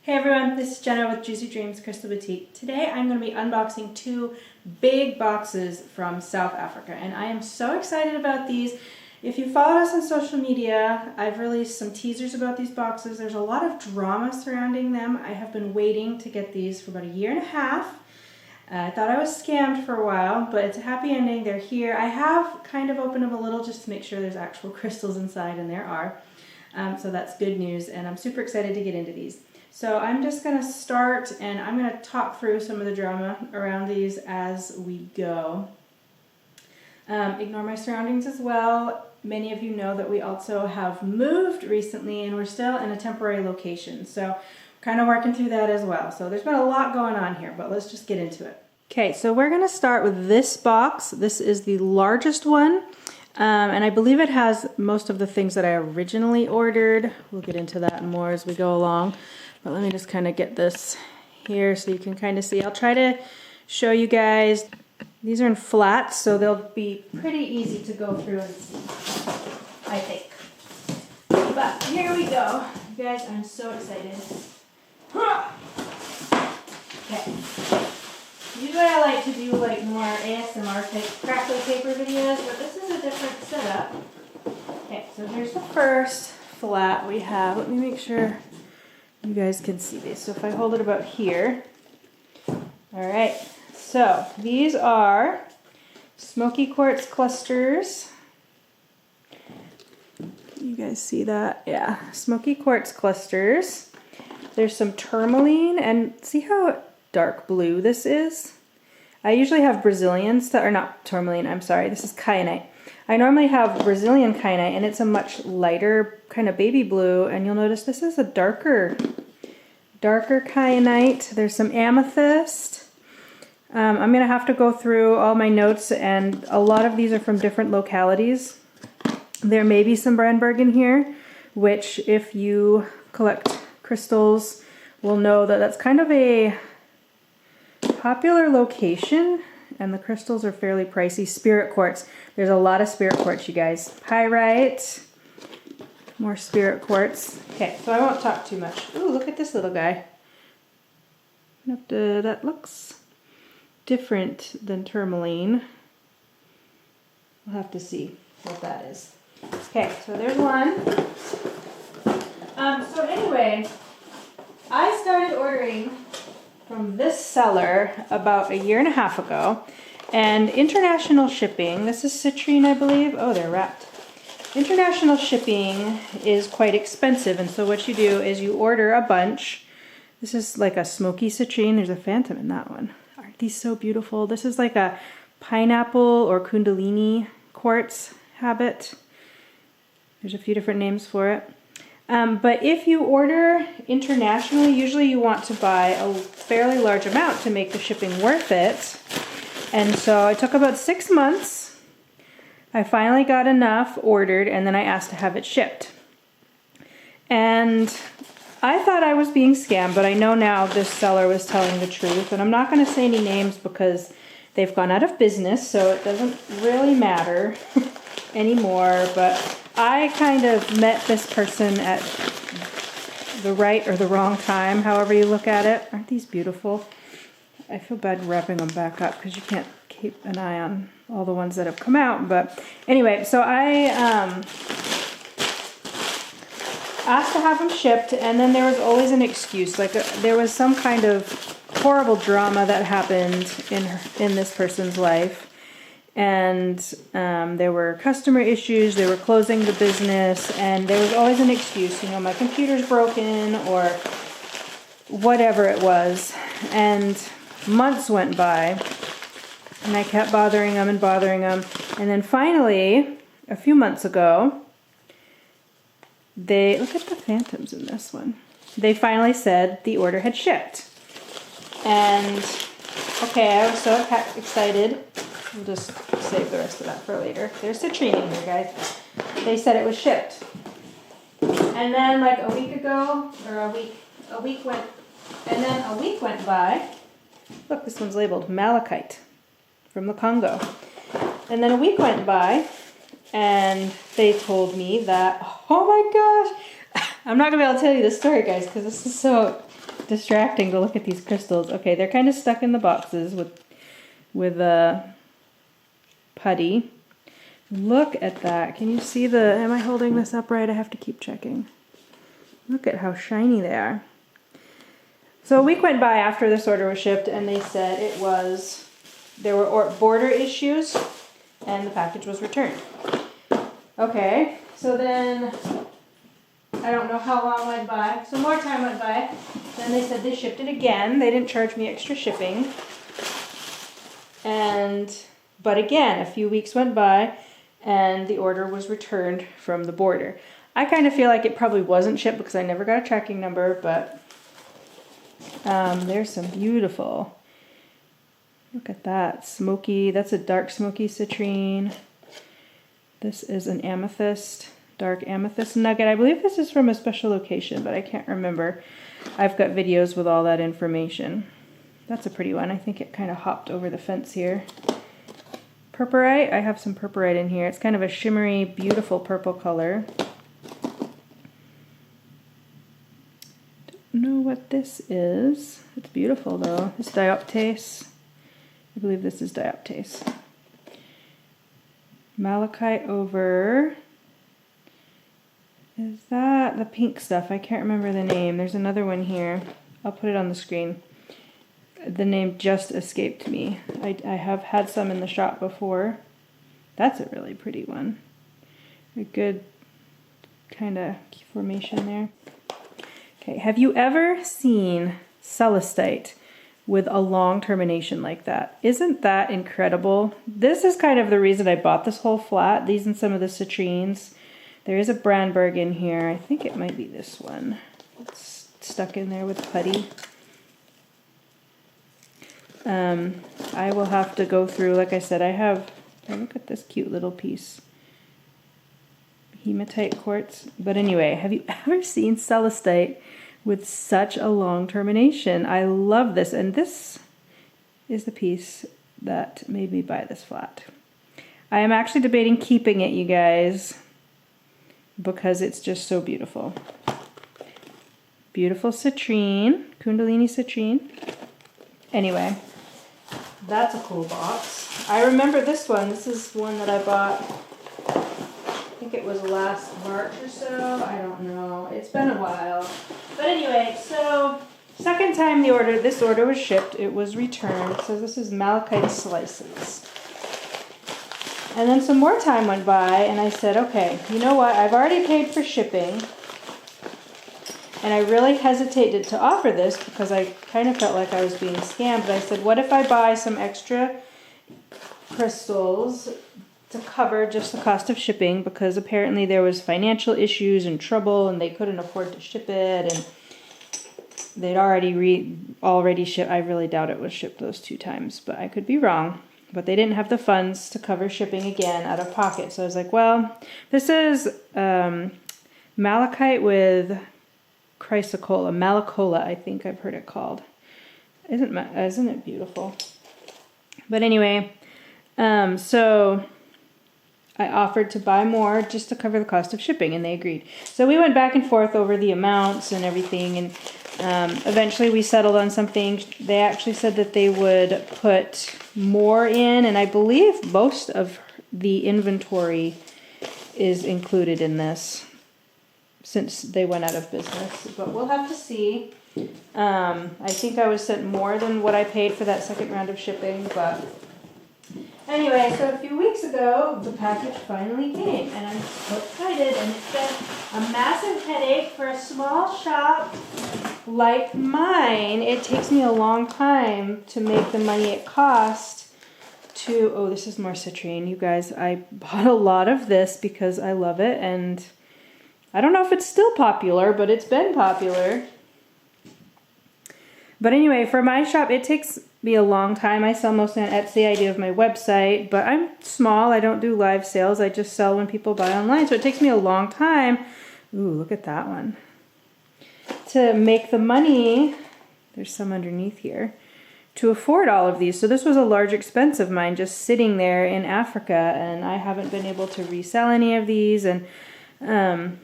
Hey everyone, this is Jenna with Juicy Dreams Crystal Boutique. Today I'm going to be unboxing two big boxes from South Africa, and I am so excited about these. If you followed us on social media, I've released some teasers about these boxes. There's a lot of drama surrounding them. I have been waiting to get these for about a year and a half. I thought I was scammed for a while, but it's a happy ending. They're here. I have kind of opened them a little just to make sure there's actual crystals inside, and there are. So that's good news, and I'm super excited to get into these. So I'm just going to start, and I'm going to talk through some of the drama around these as we go. Ignore my surroundings as well. Many of you know that we also have moved recently, and we're still in a temporary location. So kind of working through that as well. So there's been a lot going on here, but let's just get into it. Okay, so we're going to start with this box. This is the largest one. And I believe it has most of the things that I originally ordered. We'll get into that more as we go along. But let me just kind of get this here so you can kind of see. I'll try to show you guys. These are in flats, so they'll be pretty easy to go through and see, I think. But here we go. You guys, I'm so excited. Okay. Usually I like to do like more ASMR type crackly paper videos, but this is a different setup. Okay, so here's the first flat we have. Let me make sure you guys can see these. So if I hold it about here. All right, so these are smoky quartz clusters. You guys see that? Yeah, smoky quartz clusters. There's some tourmaline, and see how dark blue this is? I usually have Brazilian stuff, or not tourmaline, I'm sorry, this is kyanite. I normally have Brazilian kyanite, and it's a much lighter kind of baby blue, and you'll notice this is a darker kyanite. There's some amethyst. I'm gonna have to go through all my notes, and a lot of these are from different localities. There may be some Brandberg in here, which if you collect crystals will know that that's kind of a popular location, and the crystals are fairly pricey. Spirit quartz. There's a lot of spirit quartz, you guys. Pyrite. More spirit quartz. Okay, so I won't talk too much. Ooh, look at this little guy. That looks different than tourmaline. We'll have to see what that is. Okay, so there's one. So anyway, I started ordering from this seller about a year and a half ago, and international shipping, this is citrine, I believe. Oh, they're wrapped. International shipping is quite expensive, and so what you do is you order a bunch. This is like a smoky citrine. There's a phantom in that one. Aren't these so beautiful? This is like a pineapple or Kundalini quartz habit. There's a few different names for it. But if you order internationally, usually you want to buy a fairly large amount to make the shipping worth it. And so it took about 6 months. I finally got enough ordered, and then I asked to have it shipped. And I thought I was being scammed, but I know now this seller was telling the truth. And I'm not going to say any names because they've gone out of business, so it doesn't really matter anymore. But I kind of met this person at the right or the wrong time, however you look at it. Aren't these beautiful? I feel bad wrapping them back up because you can't keep an eye on all the ones that have come out. But anyway, so I asked to have them shipped, and then there was always an excuse. Like there was some kind of horrible drama that happened in this person's life. And there were customer issues, they were closing the business, and there was always an excuse, you know, my computer's broken or whatever it was. And months went by, and I kept bothering them. And then finally, a few months ago, look at the phantoms in this one. They finally said the order had shipped. And okay, I was so excited. We'll just save the rest of that for later. There's citrine in here, guys. They said it was shipped. And then like a week ago, or a week went by. Look, this one's labeled Malachite from the Congo. And then a week went by, and they told me that, oh my gosh, I'm not gonna be able to tell you this story, guys, because this is so distracting to look at these crystals. Okay, they're kind of stuck in the boxes with putty. Look at that. Can you see am I holding this up right? I have to keep checking. Look at how shiny they are. So a week went by after this order was shipped, and they said there were border issues, and the package was returned. Okay, so then I don't know how long went by. Some more time went by. Then they said they shipped it again. They didn't charge me extra shipping. But again, a few weeks went by, and the order was returned from the border. I kind of feel like it probably wasn't shipped because I never got a tracking number, but there's some beautiful. Look at that. Smoky. That's a dark smoky citrine. This is an amethyst, dark amethyst nugget. I believe this is from a special location, but I can't remember. I've got videos with all that information. That's a pretty one. I think it kind of hopped over the fence here. Purpurite. I have some purpurite in here. It's kind of a shimmery, beautiful purple color. Don't know what this is. It's beautiful though. It's dioptase. I believe this is dioptase. Malachite over. Is that the pink stuff? I can't remember the name. There's another one here. I'll put it on the screen. The name just escaped me. I have had some in the shop before. That's a really pretty one. A good kind of formation there. Okay, have you ever seen celestite with a long termination like that? Isn't that incredible? This is kind of the reason I bought this whole flat. These and some of the citrines. There is a Brandberg in here. I think it might be this one. It's stuck in there with putty. I will have to go through, like I said, look at this cute little piece. Hematite quartz. But anyway, have you ever seen celestite with such a long termination? I love this, and this is the piece that made me buy this flat. I am actually debating keeping it, you guys, because it's just so beautiful. Beautiful citrine, Kundalini Citrine. Anyway, that's a cool box. I remember this one. This is one that I bought, I think it was last March or so. I don't know. It's been a while. But anyway, so second time this order was shipped, it was returned. So this is Malachite slices. And then some more time went by, and I said, okay, you know what? I've already paid for shipping. And I really hesitated to offer this because I kind of felt like I was being scammed. But I said, what if I buy some extra crystals to cover just the cost of shipping? Because apparently there was financial issues and trouble, and they couldn't afford to ship it. And they'd already shipped. I really doubt it was shipped those 2 times, but I could be wrong. But they didn't have the funds to cover shipping again out of pocket. So I was like, well, this is malachite with chrysocolla, malacola, I think I've heard it called. Isn't it beautiful? But anyway, so I offered to buy more just to cover the cost of shipping, and they agreed. So we went back and forth over the amounts and everything, and eventually we settled on something. They actually said that they would put more in, and I believe most of the inventory is included in this, since they went out of business, but we'll have to see. I think I was sent more than what I paid for that second round of shipping, but anyway, so a few weeks ago, the package finally came, and I'm so excited, and it's been a massive headache for a small shop like mine. It takes me a long time to make the money it costs to, oh, this is more citrine, you guys. I bought a lot of this because I love it, and I don't know if it's still popular, but it's been popular. But anyway, for my shop, it takes me a long time. I sell mostly on Etsy. I do have my website, but I'm small. I don't do live sales. I just sell when people buy online. So it takes me a long time. Ooh, look at that one. To make the money, there's some underneath here, to afford all of these. So this was a large expense of mine just sitting there in Africa, and I haven't been able to resell any of these. And I've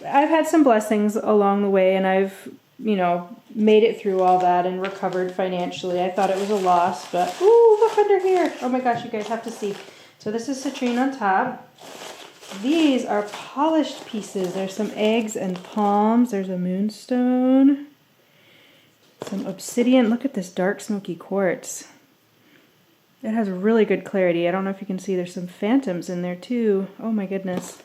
had some blessings along the way, and I've, made it through all that and recovered financially. I thought it was a loss, but ooh, look under here. Oh my gosh, you guys have to see. So this is citrine on top. These are polished pieces. There's some eggs and palms. There's a moonstone. Some obsidian. Look at this dark smoky quartz. It has really good clarity. I don't know if you can see, there's some phantoms in there too. Oh my goodness.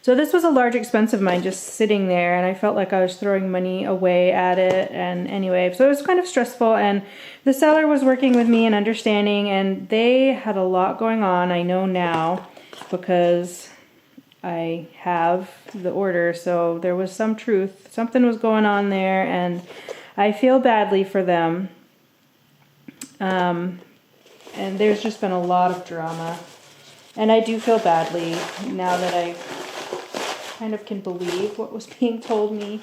So this was a large expense of mine just sitting there, and I felt like I was throwing money away at it. And anyway, so it was kind of stressful, and the seller was working with me and understanding, and they had a lot going on. I know now because I have the order, so there was some truth. Something was going on there, and I feel badly for them. And there's just been a lot of drama, and I do feel badly now that I kind of can believe what was being told me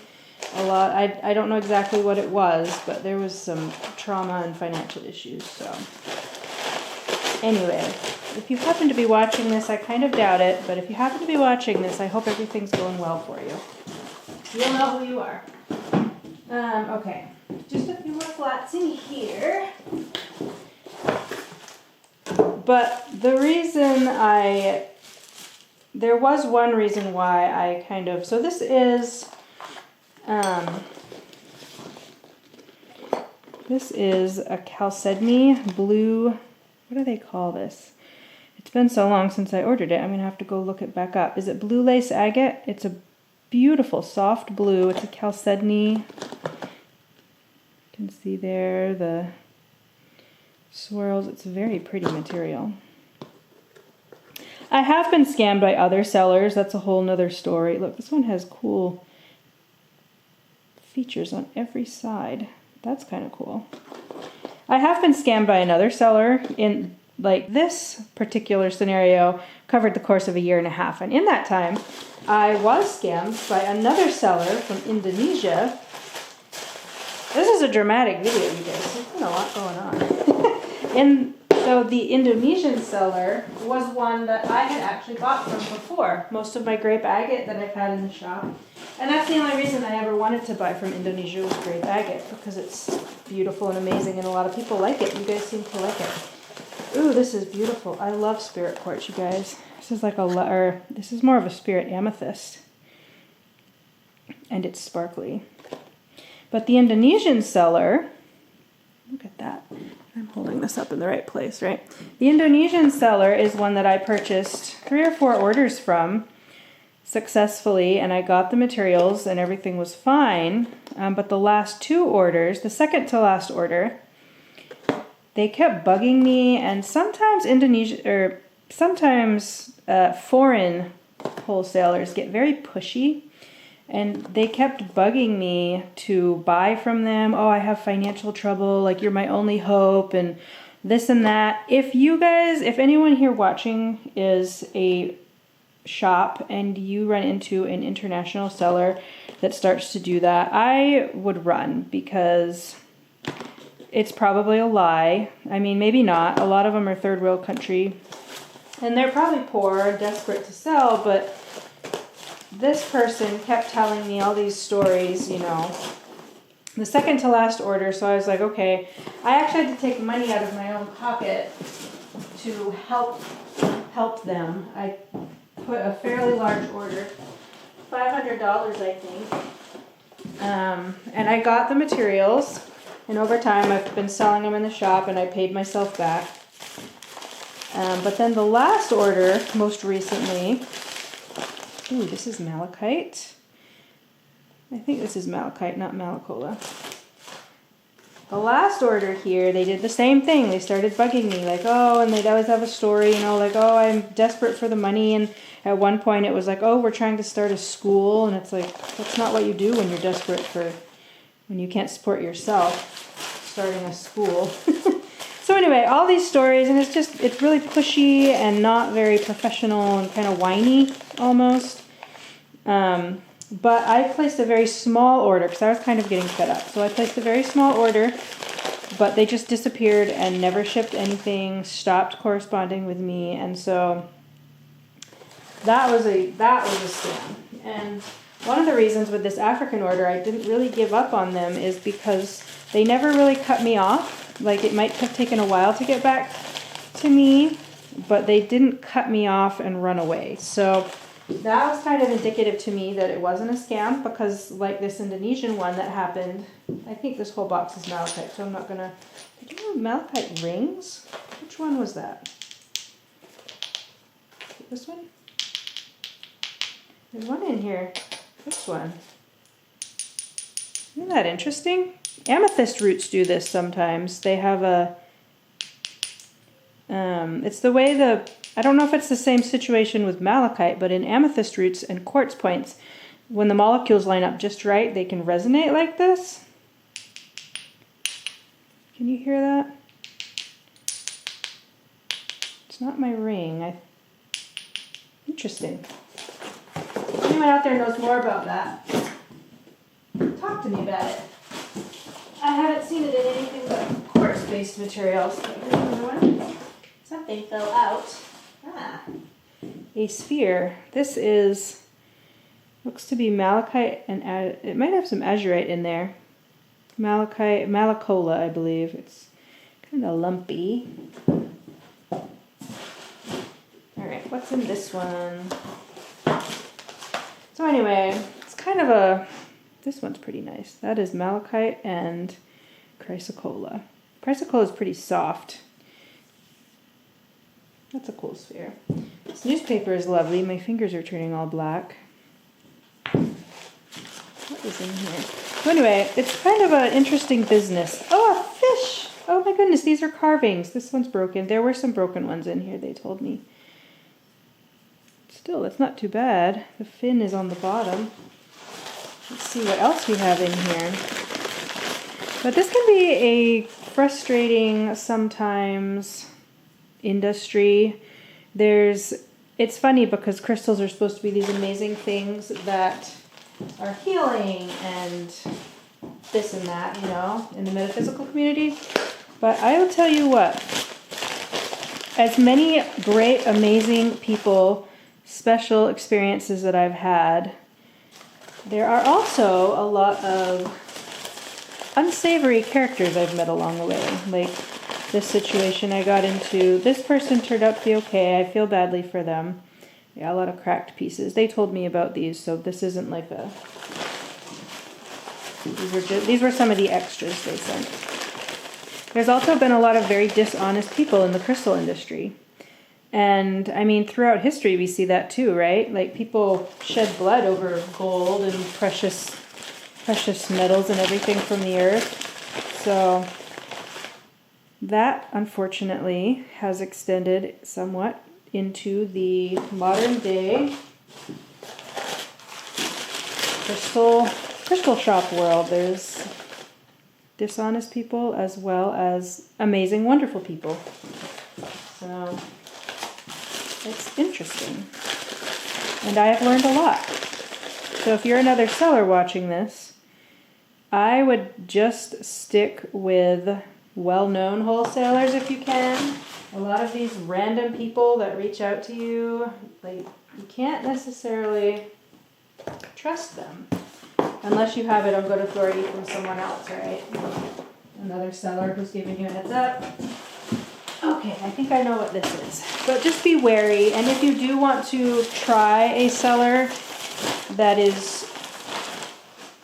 a lot. I don't know exactly what it was, but there was some trauma and financial issues. So anyway, if you happen to be watching this, I kind of doubt it, but if you happen to be watching this, I hope everything's going well for you. You'll know who you are. Okay, just a few more flats in here. But the reason there was one reason why I kind of, so this is a chalcedony blue, what do they call this? It's been so long since I ordered it, I'm going to have to go look it back up. Is it blue lace agate? It's a beautiful soft blue. It's a chalcedony. You can see there the swirls. It's a very pretty material. I have been scammed by other sellers. That's a whole nother story. Look, this one has cool features on every side. That's kind of cool. I have been scammed by another seller in, like, this particular scenario covered the course of 1.5 years. And in that time, I was scammed by another seller from Indonesia. This is a dramatic video, you guys. There's been a lot going on. So the Indonesian seller was one that I had actually bought from before. Most of my grape agate that I've had in the shop. And that's the only reason I ever wanted to buy from Indonesia was grape agate, because it's beautiful and amazing and a lot of people like it. You guys seem to like it. Ooh, this is beautiful. I love spirit quartz, you guys. This is like this is more of a spirit amethyst. And it's sparkly. But the Indonesian seller, look at that. I'm holding this up in the right place, right? The Indonesian seller is one that I purchased 3 or 4 orders from successfully, and I got the materials and everything was fine. But the last 2 orders, the second to last order, they kept bugging me, and sometimes foreign wholesalers get very pushy. And they kept bugging me to buy from them. Oh, I have financial trouble. Like, you're my only hope and this and that. If anyone here watching is a shop and you run into an international seller that starts to do that, I would run, because it's probably a lie. I mean, maybe not. A lot of them are third world country. And they're probably poor, desperate to sell, but this person kept telling me all these stories, you know. The second to last order, so I was like, okay. I actually had to take money out of my own pocket to help them. I put a fairly large order, $500 I think. And I got the materials, and over time I've been selling them in the shop, and I paid myself back. But then the last order, most recently, ooh, this is malachite. I think this is malachite, not malacola. The last order here, they did the same thing. They started bugging me, like, oh, and they'd always have a story, you know, like, oh, I'm desperate for the money. And at one point it was like, oh, we're trying to start a school. And it's like, that's not what you do when you're desperate when you can't support yourself, starting a school. So anyway, all these stories, and it's really pushy and not very professional and kind of whiny almost. But I placed a very small order because I was kind of getting fed up. So I placed a very small order, but they just disappeared and never shipped anything, stopped corresponding with me. And so that was a scam. And one of the reasons with this African order I didn't really give up on them is because they never really cut me off. Like, it might have taken a while to get back to me, but they didn't cut me off and run away. So that was kind of indicative to me that it wasn't a scam, because like this Indonesian one that happened, I think this whole box is malachite, so I'm not gonna, I do have malachite rings. Which one was that? This one? There's one in here. This one. Isn't that interesting? Amethyst roots do this sometimes. They have a, it's the way I don't know if it's the same situation with malachite, but in amethyst roots and quartz points, when the molecules line up just right, they can resonate like this. Can you hear that? It's not my ring. Interesting. If anyone out there knows more about that, talk to me about it. I haven't seen it in anything but quartz-based materials. Here's another one. Something fell out. A sphere. This looks to be malachite, and it might have some azurite in there. Malachite, malacola, I believe. It's kind of lumpy. Alright, what's in this one? So anyway, it's kind of this one's pretty nice. That is malachite and chrysocolla. Chrysocolla is pretty soft. That's a cool sphere. This newspaper is lovely. My fingers are turning all black. What is in here? So anyway, it's kind of an interesting business. Oh, a fish! Oh my goodness, these are carvings. This one's broken. There were some broken ones in here, they told me. Still, that's not too bad. The fin is on the bottom. Let's see what else we have in here. But this can be a frustrating sometimes industry. It's funny because crystals are supposed to be these amazing things that are healing and this and that, you know, in the metaphysical community. But I will tell you what, as many great, amazing people, special experiences that I've had, there are also a lot of unsavory characters I've met along the way. Like this situation I got into, this person turned out to be okay. I feel badly for them. Yeah, a lot of cracked pieces. They told me about these, so this isn't like a... These were some of the extras they sent. There's also been a lot of very dishonest people in the crystal industry. And, I mean, throughout history we see that too, right? Like, people shed blood over gold and precious metals and everything from the earth. So, that, unfortunately, has extended somewhat into the modern day crystal shop world. There's dishonest people as well as amazing, wonderful people. So it's interesting. And I have learned a lot. So if you're another seller watching this, I would just stick with well-known wholesalers if you can. A lot of these random people that reach out to you, like, you can't necessarily trust them unless you have it on good authority from someone else, right? Another seller who's giving you a heads up. Okay, I think I know what this is. But just be wary, and if you do want to try a seller that is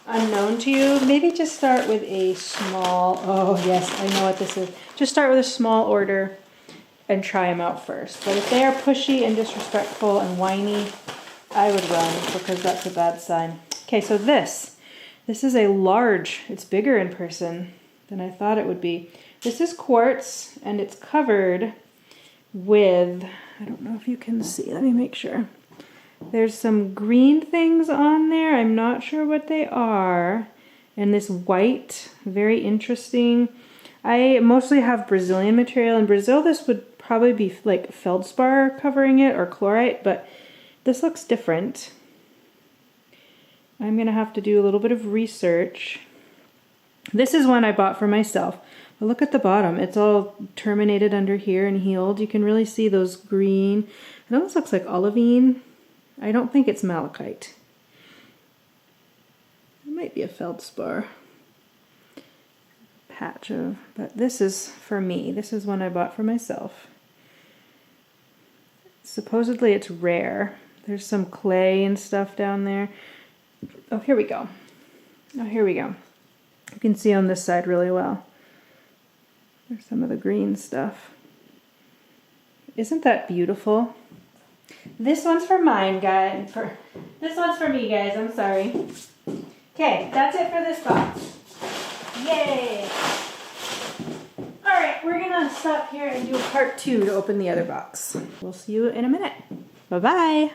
unknown to you, maybe just start with a small, oh yes, I know what this is. Just start with a small order and try them out first. But if they are pushy and disrespectful and whiny, I would run, because that's a bad sign. Okay, so this is a large, it's bigger in person than I thought it would be. This is quartz, and it's covered with, I don't know if you can see, let me make sure. There's some green things on there, I'm not sure what they are. And this white, very interesting. I mostly have Brazilian material. In Brazil, this would probably be like feldspar covering it, or chlorite, but this looks different. I'm gonna have to do a little bit of research. This is one I bought for myself. But look at the bottom. It's all terminated under here and healed. You can really see those green. It almost looks like olivine. I don't think it's malachite. might be a feldspar patch of, but this is for me. This is one I bought for myself. Supposedly it's rare. There's some clay and stuff down there. Oh, here we go. Oh, here we go. You can see on this side really well. There's some of the green stuff. Isn't that beautiful? This one's for mine, guys. This one's for me, guys. I'm sorry. Okay, that's it for this box. Yay! Alright, we're gonna stop here and do part 2 to open the other box. We'll see you in a minute. Bye-bye!